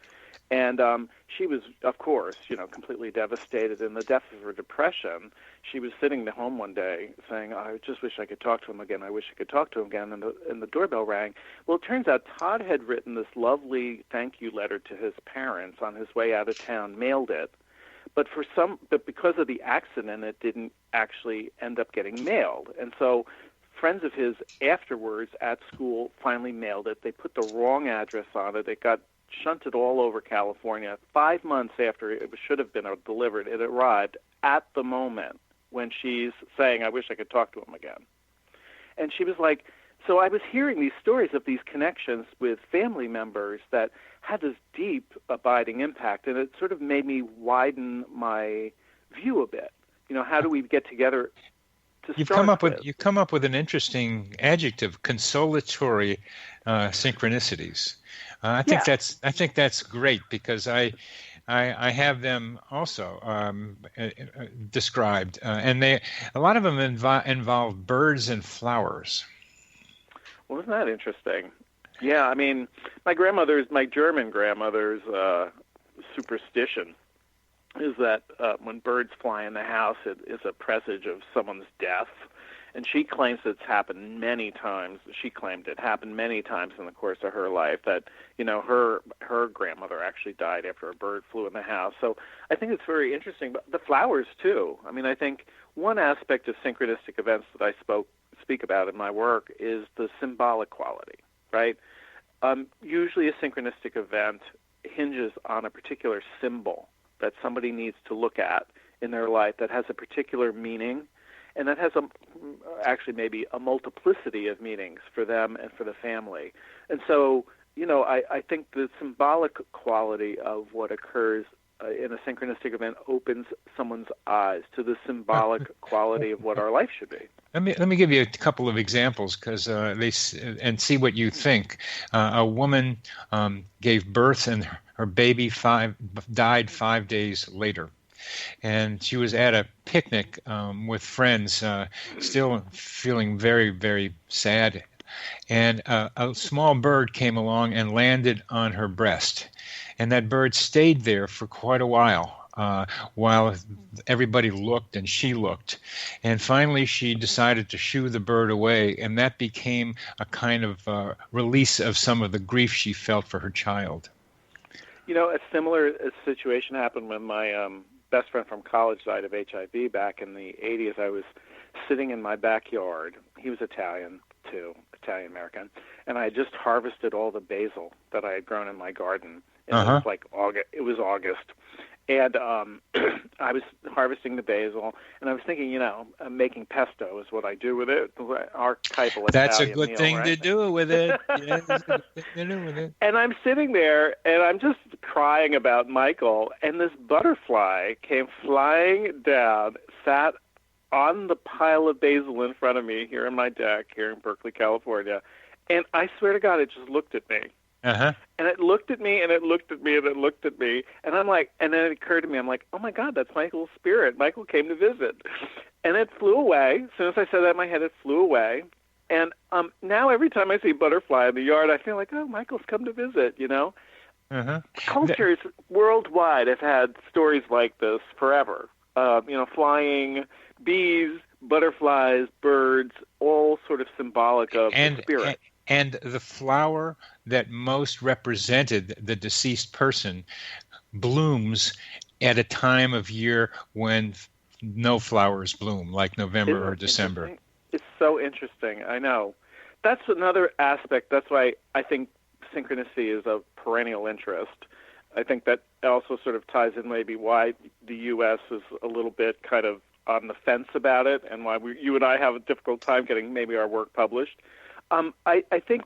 And she was, of course, completely devastated. In the depths of her depression, she was sitting at home one day saying, I just wish I could talk to him again. I wish I could talk to him again. And the doorbell rang. Well, it turns out Todd had written this lovely thank you letter to his parents on his way out of town, mailed it. But because of the accident, it didn't actually end up getting mailed. And so friends of his afterwards at school finally mailed it. They put the wrong address on it. It got shunted all over California. 5 months after it should have been delivered, it arrived at the moment when she's saying, I wish I could talk to him again. And she was like, so I was hearing these stories of these connections with family members that had this deep, abiding impact, and it sort of made me widen my view a bit. How do we get together to You've come up with an interesting adjective, consolatory synchronicities. I think that's great because I have them also described, and a lot of them involve birds and flowers. Well, isn't that interesting? Yeah, I mean, my German grandmother's superstition is that when birds fly in the house, it is a presage of someone's death. And she claims it's happened many times. She claimed it happened many times in the course of her life that, her grandmother actually died after a bird flew in the house. So I think it's very interesting. But the flowers, too. I mean, I think one aspect of synchronistic events that I speak about in my work is the symbolic quality, right? Usually a synchronistic event hinges on a particular symbol that somebody needs to look at in their life that has a particular meaning, and that has actually maybe a multiplicity of meanings for them and for the family. And so, I think the symbolic quality of what occurs in a synchronistic event opens someone's eyes to the symbolic quality of what our life should be. Let me give you a couple of examples because and see what you think. A woman gave birth and her baby died 5 days later. And she was at a picnic with friends, still feeling very, very sad. And a small bird came along and landed on her breast. And that bird stayed there for quite a while everybody looked and she looked. And finally she decided to shoo the bird away, and that became a kind of release of some of the grief she felt for her child. A similar situation happened when my best friend from college died of HIV back in the 80s. I was sitting in my backyard. He was Italian, too, Italian-American, and I had just harvested all the basil that I had grown in my garden. And it was like August. It was August. And I was harvesting the basil, and I was thinking, making pesto is what I do with it. Our type of That's Italian a good meal, thing right? to do with it. Yeah, that's a good thing to do with it. And I'm sitting there, and I'm just crying about Michael, and this butterfly came flying down, sat on the pile of basil in front of me here in my deck here in Berkeley, California, and I swear to God, it just looked at me. Uh-huh. And it looked at me, and it looked at me, and it looked at me, and I'm like, and then it occurred to me, I'm like, oh my God, that's Michael's spirit. Michael came to visit, and it flew away. As soon as I said that in my head, it flew away. And now every time I see a butterfly in the yard, I feel like, oh, Michael's come to visit. Uh-huh. Cultures worldwide have had stories like this forever. Flying bees, butterflies, birds, all sort of symbolic of the spirit. And the flower that most represented the deceased person blooms at a time of year when no flowers bloom, like November or December. It's so interesting. I know. That's another aspect. That's why I think synchronicity is of perennial interest. I think that also sort of ties in maybe why the U.S. is a little bit kind of on the fence about it, and why you and I have a difficult time getting maybe our work published. I think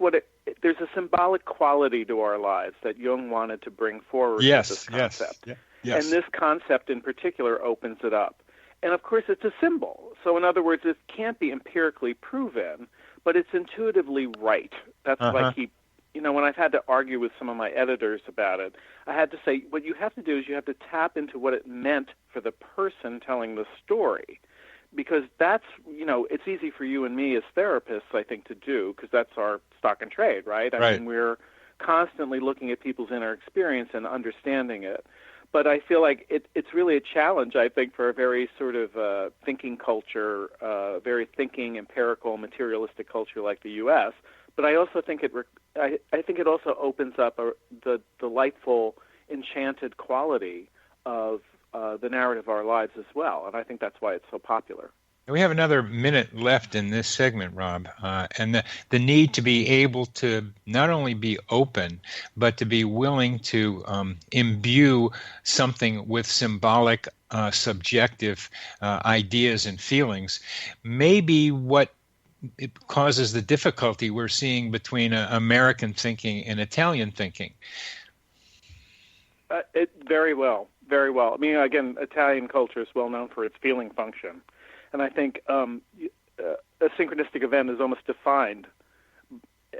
there's a symbolic quality to our lives that Jung wanted to bring forward with this concept. Yes. And this concept in particular opens it up. And of course, it's a symbol. So in other words, it can't be empirically proven, but it's intuitively right. That's what I keep, when I've had to argue with some of my editors about it, I had to say, what you have to do is you have to tap into what it meant for the person telling the story. Because that's, it's easy for you and me as therapists, I think, to do, because that's our stock and trade, right? I mean, we're constantly looking at people's inner experience and understanding it. But I feel like it's really a challenge, I think, for a very sort of thinking culture, very thinking, empirical, materialistic culture like the U.S. But I also think I think it also opens up the delightful, enchanted quality of the narrative of our lives as well, and I think that's why it's so popular. We have another minute left in this segment, Rob, and the need to be able to not only be open, but to be willing to imbue something with symbolic, subjective ideas and feelings may be what it causes the difficulty we're seeing between American thinking and Italian thinking. Very well. Very well. I mean, again, Italian culture is well known for its feeling function. And I think a synchronistic event is almost defined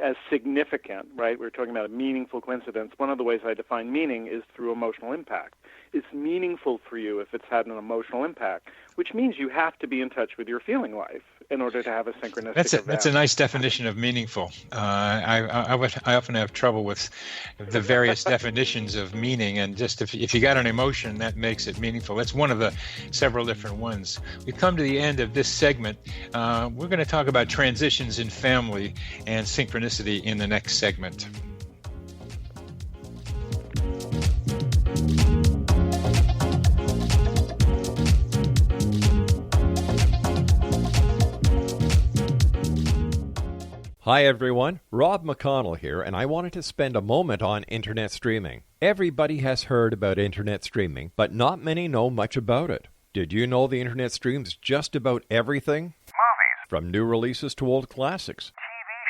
as significant, right? We're talking about a meaningful coincidence. One of the ways I define meaning is through emotional impact. It's meaningful for you if it's had an emotional impact, which means you have to be in touch with your feeling life in order to have a synchronistic event. That's a nice definition of meaningful. I often have trouble with the various definitions of meaning, and just if you got an emotion, that makes it meaningful. That's one of the several different ones. We've come to the end of this segment. We're going to talk about transitions in family and synchronicity in the next segment. Hi everyone, Rob McConnell here, and I wanted to spend a moment on internet streaming. Everybody has heard about internet streaming, but not many know much about it. Did you know the internet streams just about everything? Movies. From new releases to old classics. TV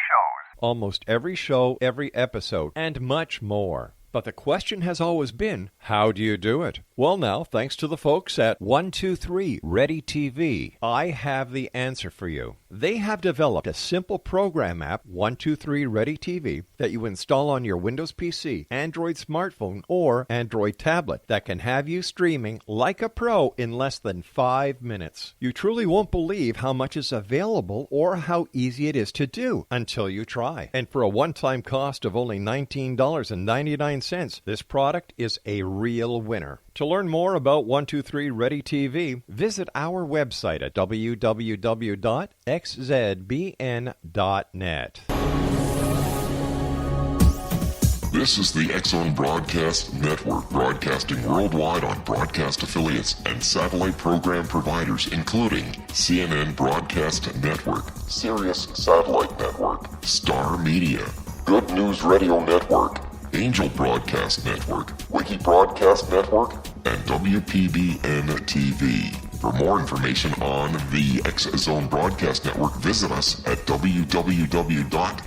shows. Almost every show, every episode, and much more. But the question has always been, how do you do it? Well now, thanks to the folks at 123 Ready TV, I have the answer for you. They have developed a simple program app, 123 Ready TV, that you install on your Windows PC, Android smartphone, or Android tablet that can have you streaming like a pro in less than 5 minutes. You truly won't believe how much is available or how easy it is to do until you try. And for a one-time cost of only $19.99, this product is a real winner. To learn more about 123 Ready TV, visit our website at www.xzbn.net. This is the X-Zone Broadcast Network, broadcasting worldwide on broadcast affiliates and satellite program providers, including CNN Broadcast Network, Sirius Satellite Network, Star Media, Good News Radio Network, Angel Broadcast Network, Wiki Broadcast Network, and WPBN TV. For more information on the X-Zone Broadcast Network, visit us at www.xzbn.net.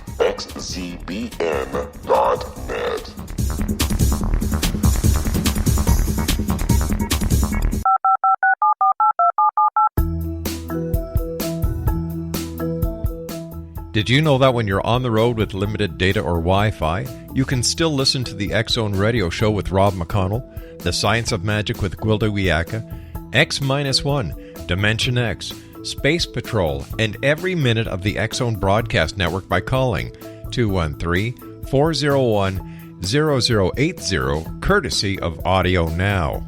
Did you know that when you're on the road with limited data or Wi-Fi, you can still listen to the X-Zone Radio Show with Rob McConnell, The Science of Magic with Gwilda Wiyaka, X-1, Dimension X, Space Patrol, and every minute of the X-Zone Broadcast Network by calling 213-401-0080, courtesy of Audio Now.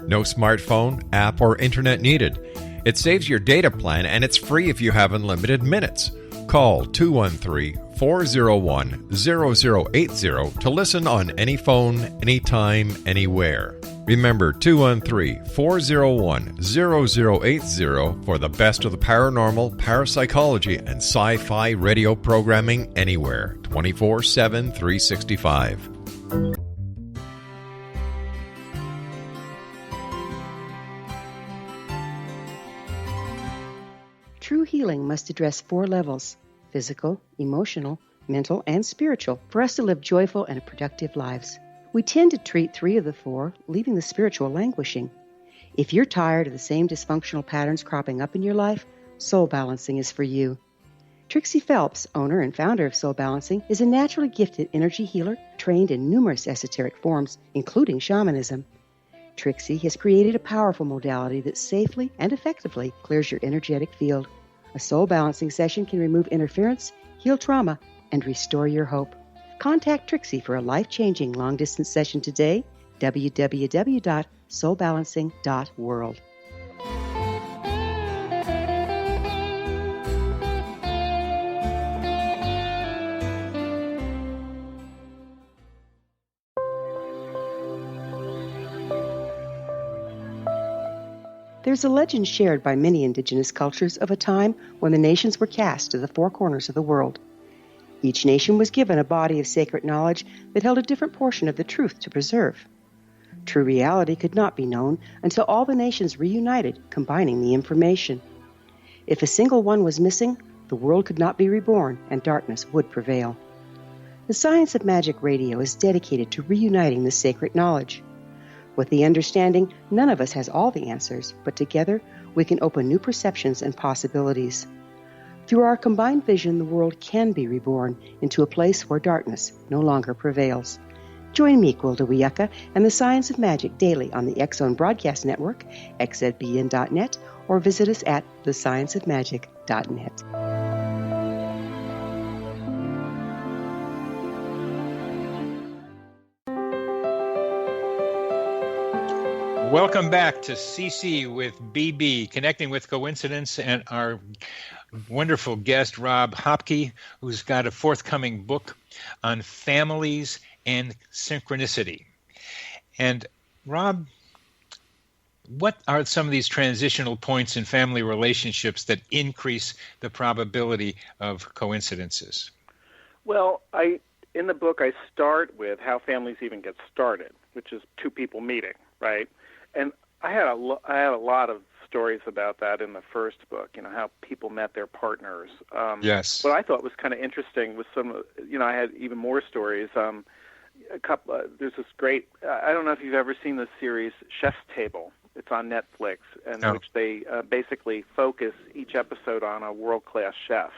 No smartphone, app, or internet needed. It saves your data plan, and it's free if you have unlimited minutes. Call 213-401-0080 to listen on any phone, anytime, anywhere. Remember 213-401-0080 for the best of the paranormal, parapsychology, and sci-fi radio programming anywhere, 24/7, 365. True healing must address 4 levels: physical, emotional, mental, and spiritual, for us to live joyful and productive lives. We tend to treat 3 of the 4, leaving the spiritual languishing. If you're tired of the same dysfunctional patterns cropping up in your life, Soul Balancing is for you. Trixie Phelps, owner and founder of Soul Balancing, is a naturally gifted energy healer trained in numerous esoteric forms, including shamanism. Trixie has created a powerful modality that safely and effectively clears your energetic field. A Soul Balancing session can remove interference, heal trauma, and restore your hope. Contact Trixie for a life-changing long-distance session today, www.soulbalancing.world. There's a legend shared by many indigenous cultures of a time when the nations were cast to the 4 corners of the world. Each nation was given a body of sacred knowledge that held a different portion of the truth to preserve. True reality could not be known until all the nations reunited, combining the information. If a single one was missing, the world could not be reborn and darkness would prevail. The Science of Magic Radio is dedicated to reuniting the sacred knowledge. With the understanding, none of us has all the answers, but together we can open new perceptions and possibilities. Through our combined vision, the world can be reborn into a place where darkness no longer prevails. Join me, Gwilda Wiyaka, and the Science of Magic daily on the X-Zone Broadcast Network, xzbn.net, or visit us at thescienceofmagic.net. Welcome back to CC with BB, Connecting with Coincidence, and our wonderful guest, Rob Hopcke, who's got a forthcoming book on families and synchronicity. And Rob, what are some of these transitional points in family relationships that increase the probability of coincidences? Well, in the book, I start with how families even get started, which is 2 people meeting, right? And I had a lot of stories about that in the first book, how people met their partners. Yes. What I thought was kind of interesting was I had even more stories. There's this great, I don't know if you've ever seen the series Chef's Table. It's on Netflix, in which they basically focus each episode on a world-class chef.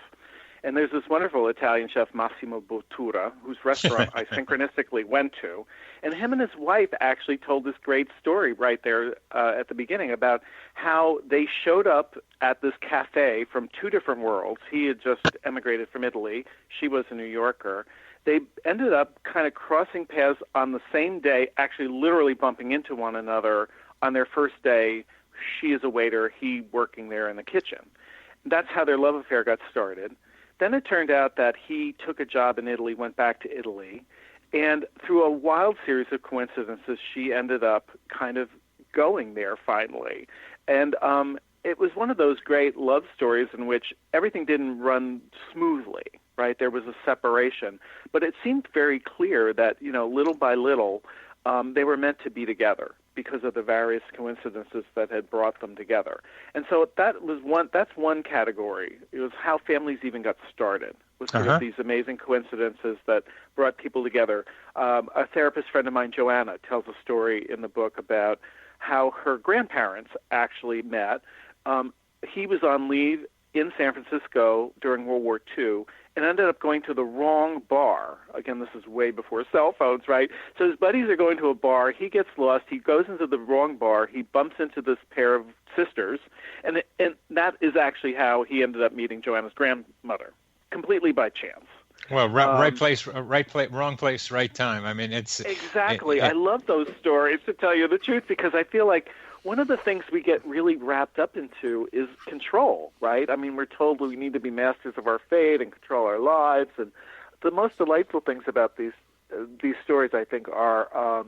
And there's this wonderful Italian chef, Massimo Bottura, whose restaurant I synchronistically went to. And him and his wife actually told this great story right there at the beginning about how they showed up at this cafe from 2 different worlds. He had just emigrated from Italy. She was a New Yorker. They ended up kind of crossing paths on the same day, actually literally bumping into one another on their first day. She is a waiter, he working there in the kitchen. That's how their love affair got started. Then it turned out that he took a job in Italy, went back to Italy, And through a wild series of coincidences, she ended up kind of going there finally. And it was one of those great love stories in which everything didn't run smoothly, right? There was a separation. But it seemed very clear that, little by little, they were meant to be together because of the various coincidences that had brought them together. And so that's one category. It was how families even got started, was sort of these amazing coincidences that brought people together. A therapist friend of mine, Joanna, tells a story in the book about how her grandparents actually met. He was on leave in San Francisco during World War II and ended up going to the wrong bar. Again, this is way before cell phones, right? So his buddies are going to a bar. He gets lost. He goes into the wrong bar. He bumps into this pair of sisters, and that is actually how he ended up meeting Joanna's grandmother, completely by chance. Well, right place, wrong place, right time. I mean, it's exactly. I love those stories, to tell you the truth, because I feel like one of the things we get really wrapped up into is control, right? I mean, we're told we need to be masters of our fate and control our lives, and the most delightful things about these stories, I think, are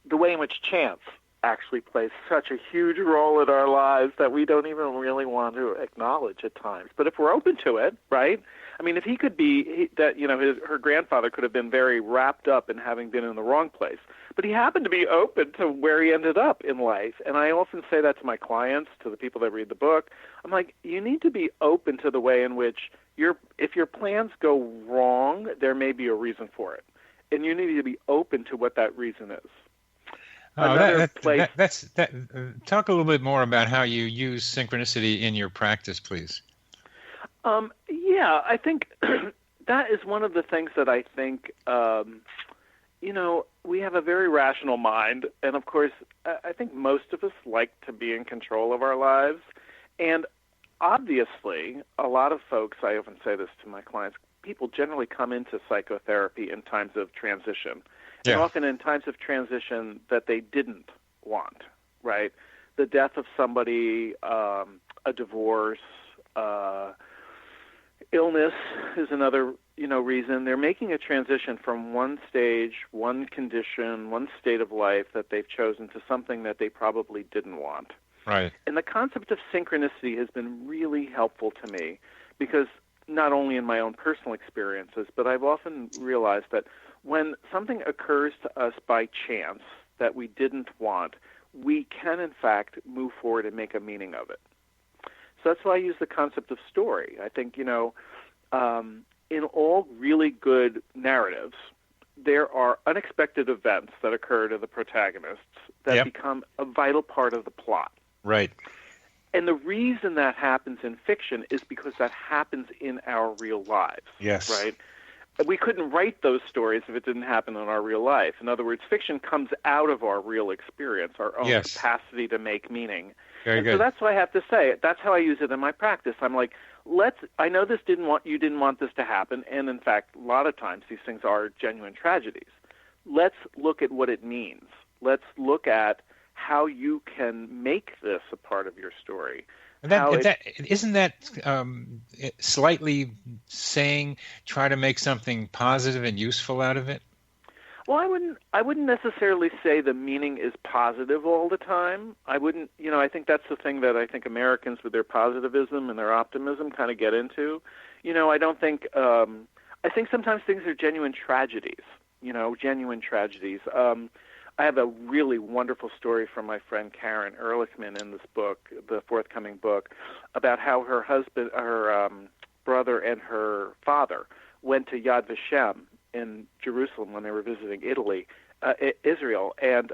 the way in which chance actually plays such a huge role in our lives that we don't even really want to acknowledge at times. But if we're open to it, right? I mean, if he could be her grandfather could have been very wrapped up in having been in the wrong place, but he happened to be open to where he ended up in life. And I often say that to my clients, to the people that read the book. I'm like, you need to be open to the way in which if your plans go wrong, there may be a reason for it, and you need to be open to what that reason is. Talk a little bit more about how you use synchronicity in your practice, please. Yeah, I think that is one of the things that I think, we have a very rational mind. And, of course, I think most of us like to be in control of our lives. And obviously, a lot of folks, I often say this to my clients, people generally come into psychotherapy in times of transition. Yeah. And often in times of transition that they didn't want, right? The death of somebody, a divorce, illness is another, reason. They're making a transition from one stage, one condition, one state of life that they've chosen to something that they probably didn't want. Right. And the concept of synchronicity has been really helpful to me because not only in my own personal experiences, but I've often realized that when something occurs to us by chance that we didn't want, we can, in fact, move forward and make a meaning of it. So that's why I use the concept of story. I think, in all really good narratives, there are unexpected events that occur to the protagonists that become a vital part of the plot. Right. And the reason that happens in fiction is because that happens in our real lives. Yes. Right? We couldn't write those stories if it didn't happen in our real life. In other words, fiction comes out of our real experience, our own capacity to make meaning. Very good. So that's what I have to say. That's how I use it in my practice. I'm like, I know you didn't want this to happen, and in fact, a lot of times these things are genuine tragedies. Let's look at what it means. Let's look at how you can make this a part of your story. Isn't that slightly saying try to make something positive and useful out of it? Well, I wouldn't necessarily say the meaning is positive all the time. I wouldn't, I think that's the thing that I think Americans with their positivism and their optimism kind of get into. I don't think, I think sometimes things are genuine tragedies, genuine tragedies. I have a really wonderful story from my friend Karen Ehrlichman in this book, the forthcoming book, about how her husband, her brother, and her father went to Yad Vashem in Jerusalem when they were visiting Israel, and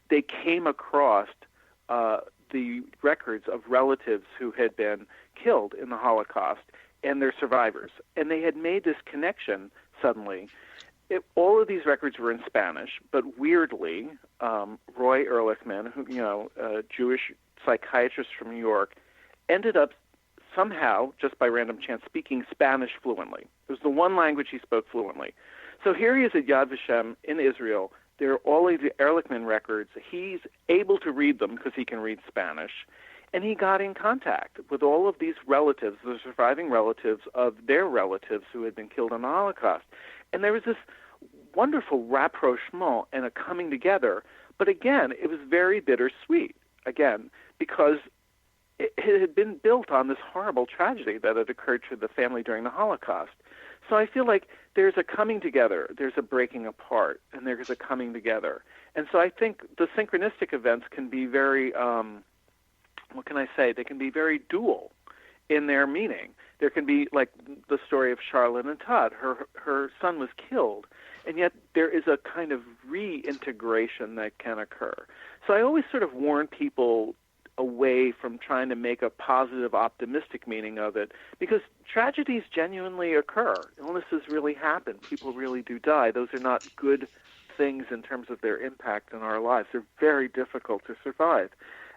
they came across the records of relatives who had been killed in the Holocaust and their survivors, and they had made this connection suddenly. All of these records were in Spanish, but weirdly, Roy Ehrlichman, who a Jewish psychiatrist from New York, ended up somehow, just by random chance, speaking Spanish fluently. It was the one language he spoke fluently. So here he is at Yad Vashem in Israel. There are all of the Ehrlichman records. He's able to read them because he can read Spanish. And he got in contact with all of these relatives, the surviving relatives of their relatives who had been killed in the Holocaust. And there was this wonderful rapprochement and a coming together. But again, it was very bittersweet, again, because it had been built on this horrible tragedy that had occurred to the family during the Holocaust. So I feel like there's a coming together, there's a breaking apart, and there's a coming together. And so I think the synchronistic events can be very, what can I say, they can be very dual in their meaning. There can be, like the story of Charlotte and Todd, her son was killed, and yet there is a kind of reintegration that can occur. So I always sort of warn people away from trying to make a positive, optimistic meaning of it, because tragedies genuinely occur. Illnesses really happen. People really do die. Those are not good things in terms of their impact in our lives. They're very difficult to survive.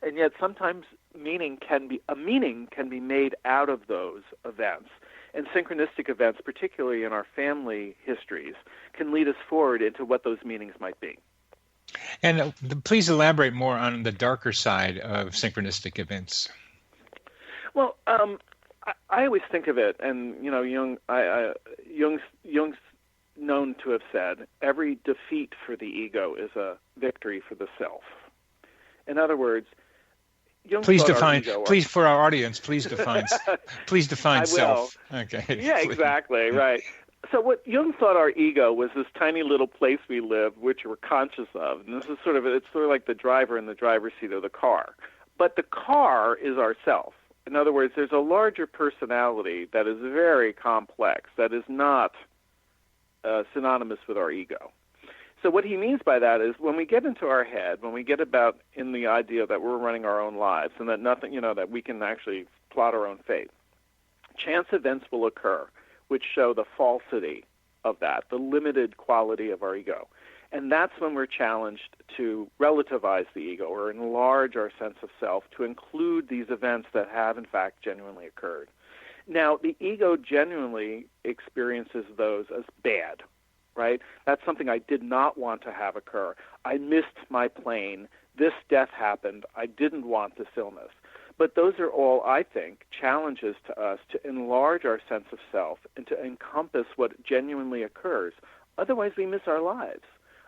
And yet sometimes meaning can be made out of those events. And synchronistic events, particularly in our family histories, can lead us forward into what those meanings might be. And please elaborate more on the darker side of synchronistic events. Well, I always think of it, and Jung's known to have said, every defeat for the ego is a victory for the self. In other words, Jung please define. Please, for our audience, please define self. Okay. Yeah, exactly. Right. So what Jung thought our ego was this tiny little place we live, which we're conscious of. And this is it's sort of like the driver in the driver's seat of the car. But the car is ourself. In other words, there's a larger personality that is very complex, that is not synonymous with our ego. So what he means by that is when we get into our head, when we get about in the idea that we're running our own lives and that nothing, that we can actually plot our own fate, chance events will occur which show the falsity of that, the limited quality of our ego. And that's when we're challenged to relativize the ego or enlarge our sense of self to include these events that have, in fact, genuinely occurred. Now, the ego genuinely experiences those as bad, right? That's something I did not want to have occur. I missed my plane. This death happened. I didn't want this illness. But those are all, I think, challenges to us to enlarge our sense of self and to encompass what genuinely occurs. Otherwise, we miss our lives.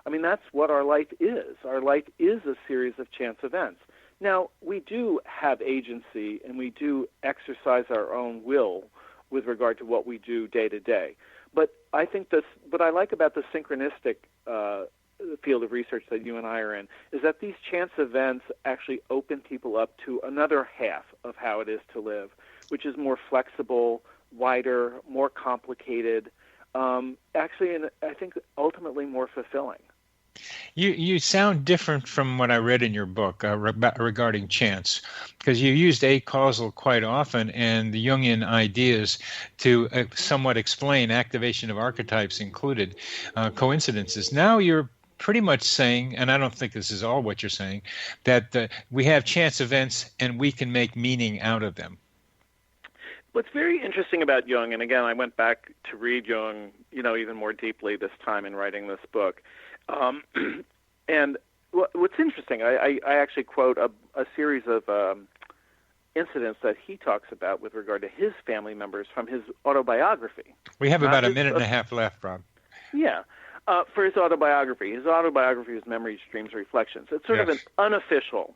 I mean, that's what our life is. Our life is a series of chance events. Now, we do have agency and we do exercise our own will with regard to what we do day to day. But I think what I like about the synchronistic field of research that you and I are in is that these chance events actually open people up to another half of how it is to live, which is more flexible, wider, more complicated, actually, and I think ultimately more fulfilling. You sound different from what I read in your book regarding chance, because you used acausal quite often and the Jungian ideas to somewhat explain activation of archetypes included coincidences. Now you're pretty much saying, and I don't think this is all what you're saying, that we have chance events and we can make meaning out of them. What's very interesting about Jung, and again, I went back to read Jung, even more deeply this time in writing this book. And what's interesting, I actually quote a series of incidents that he talks about with regard to his family members from his autobiography. We have about a minute and a half left, Rob. Yeah. For his autobiography. His autobiography is Memories, Dreams, Reflections. It's sort of an unofficial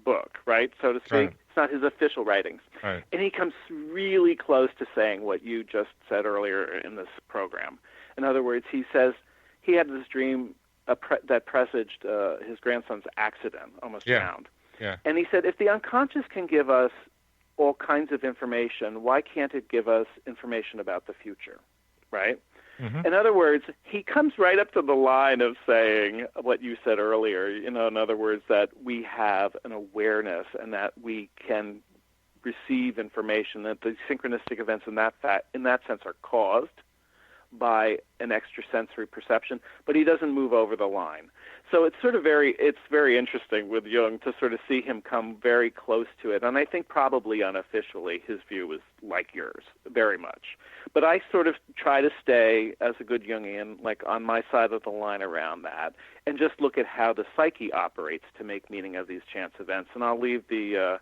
book, right, so to speak. Right. It's not his official writings. Right. And he comes really close to saying what you just said earlier in this program. In other words, he says he had this dream that presaged his grandson's accident, almost drowned. Yeah. And he said, if the unconscious can give us all kinds of information, why can't it give us information about the future, right? Mm-hmm. In other words, he comes right up to the line of saying what you said earlier, in other words, that we have an awareness and that we can receive information, that the synchronistic events in that sense are caused by an extrasensory perception, but he doesn't move over the line. So it's very interesting with Jung to sort of see him come very close to it. And I think probably unofficially his view was like yours, very much. But I sort of try to stay, as a good Jungian, like on my side of the line around that, and just look at how the psyche operates to make meaning of these chance events. And I'll leave the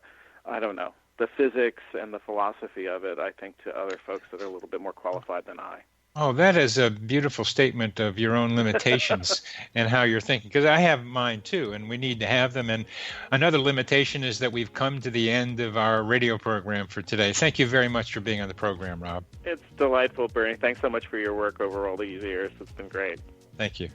physics and the philosophy of it, I think, to other folks that are a little bit more qualified than I. Oh, that is a beautiful statement of your own limitations and how you're thinking, because I have mine too, and we need to have them. And another limitation is that we've come to the end of our radio program for today. Thank you very much for being on the program, Rob. It's delightful, Bernie. Thanks so much for your work over all these years. It's been great. Thank you.